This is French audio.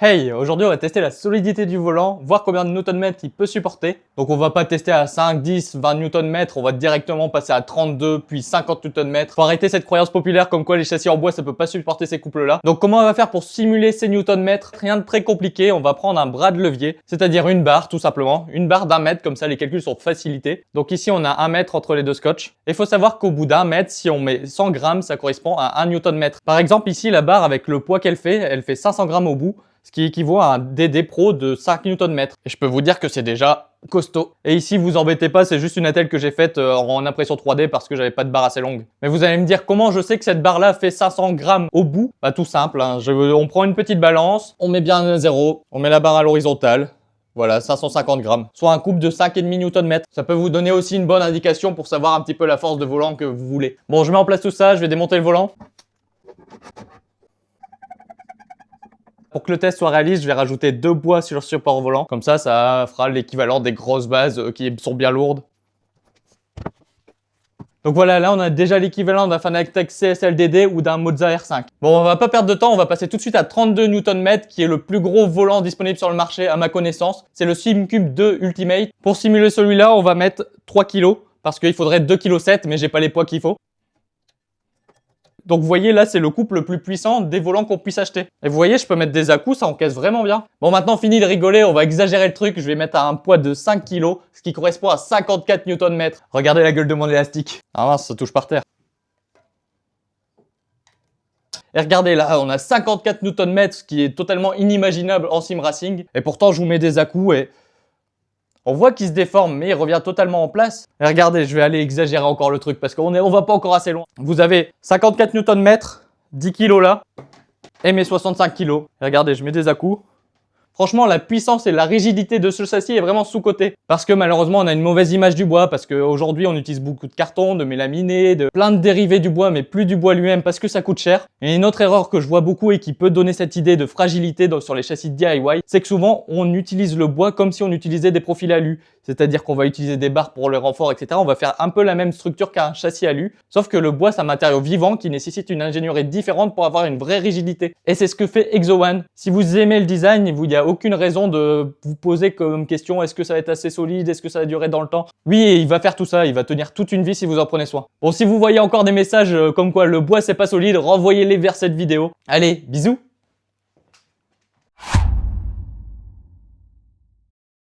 Hey, aujourd'hui on va tester la solidité du volant, voir combien de Nm il peut supporter. Donc on va pas tester à 5, 10, 20 Nm, on va directement passer à 32 puis 50 Nm. Faut arrêter cette croyance populaire comme quoi les châssis en bois ça peut pas supporter ces couples là. Donc comment on va faire pour simuler ces Nm? Rien de très compliqué, on va prendre un bras de levier, c'est-à-dire une barre tout simplement, une barre d'1 mètre, comme ça les calculs sont facilités. Donc ici on a 1 mètre entre les deux scotch. Et il faut savoir qu'au bout d'1 mètre, si on met 100 grammes, ça correspond à 1 Nm. Par exemple ici la barre avec le poids qu'elle fait, elle fait 500 grammes au bout, ce qui équivaut à un DD Pro de 5 Nm. Et je peux vous dire que c'est déjà costaud. Et ici, vous embêtez pas, c'est juste une attelle que j'ai faite en impression 3D parce que j'avais pas de barre assez longue. Mais vous allez me dire comment je sais que cette barre-là fait 500 grammes au bout? Bah tout simple, hein. On prend une petite balance, on met bien un 0, on met la barre à l'horizontale. Voilà, 550 grammes, soit un couple de 5,5 Nm. Ça peut vous donner aussi une bonne indication pour savoir un petit peu la force de volant que vous voulez. Bon, je mets en place tout ça, je vais démonter le volant. Pour que le test soit réaliste, je vais rajouter 2 bois sur le support volant. Comme ça fera l'équivalent des grosses bases qui sont bien lourdes. Donc voilà, là on a déjà l'équivalent d'un Fanatec CSLDD ou d'un Moza R5. Bon, on va pas perdre de temps, on va passer tout de suite à 32 Nm, qui est le plus gros volant disponible sur le marché à ma connaissance. C'est le SimCube 2 Ultimate. Pour simuler celui-là, on va mettre 3 kg, parce qu'il faudrait 2,7 kg, mais j'ai pas les poids qu'il faut. Donc vous voyez là c'est le couple le plus puissant des volants qu'on puisse acheter. Et vous voyez je peux mettre des à-coups, ça encaisse vraiment bien. Bon maintenant fini de rigoler, on va exagérer le truc, je vais mettre un poids de 5 kg, ce qui correspond à 54 Nm. Regardez la gueule de mon élastique. Ah mince, ça touche par terre. Et regardez là, on a 54 Nm, ce qui est totalement inimaginable en sim racing. Et pourtant je vous mets des à-coups et... on voit qu'il se déforme, mais il revient totalement en place. Et regardez, je vais aller exagérer encore le truc parce qu'on va pas encore assez loin. Vous avez 54 Nm, 10 kg là, et mes 65 kg. Et regardez, je mets des à-coups. Franchement, la puissance et la rigidité de ce châssis est vraiment sous-cotée. Parce que malheureusement, on a une mauvaise image du bois, parce qu'aujourd'hui, on utilise beaucoup de carton, de mélaminé, de plein de dérivés du bois, mais plus du bois lui-même parce que ça coûte cher. Et une autre erreur que je vois beaucoup et qui peut donner cette idée de fragilité sur les châssis DIY, c'est que souvent, on utilise le bois comme si on utilisait des profils alu. C'est-à-dire qu'on va utiliser des barres pour le renfort, etc. On va faire un peu la même structure qu'un châssis alu, sauf que le bois, c'est un matériau vivant qui nécessite une ingénierie différente pour avoir une vraie rigidité. Et c'est ce que fait ExoOne. Si vous aimez le design, il n'y a aucune raison de vous poser comme question est-ce que ça va être assez solide, est-ce que ça va durer dans le temps. Oui, il va faire tout ça, il va tenir toute une vie si vous en prenez soin. Bon, si vous voyez encore des messages comme quoi le bois c'est pas solide, renvoyez-les vers cette vidéo. Allez, bisous!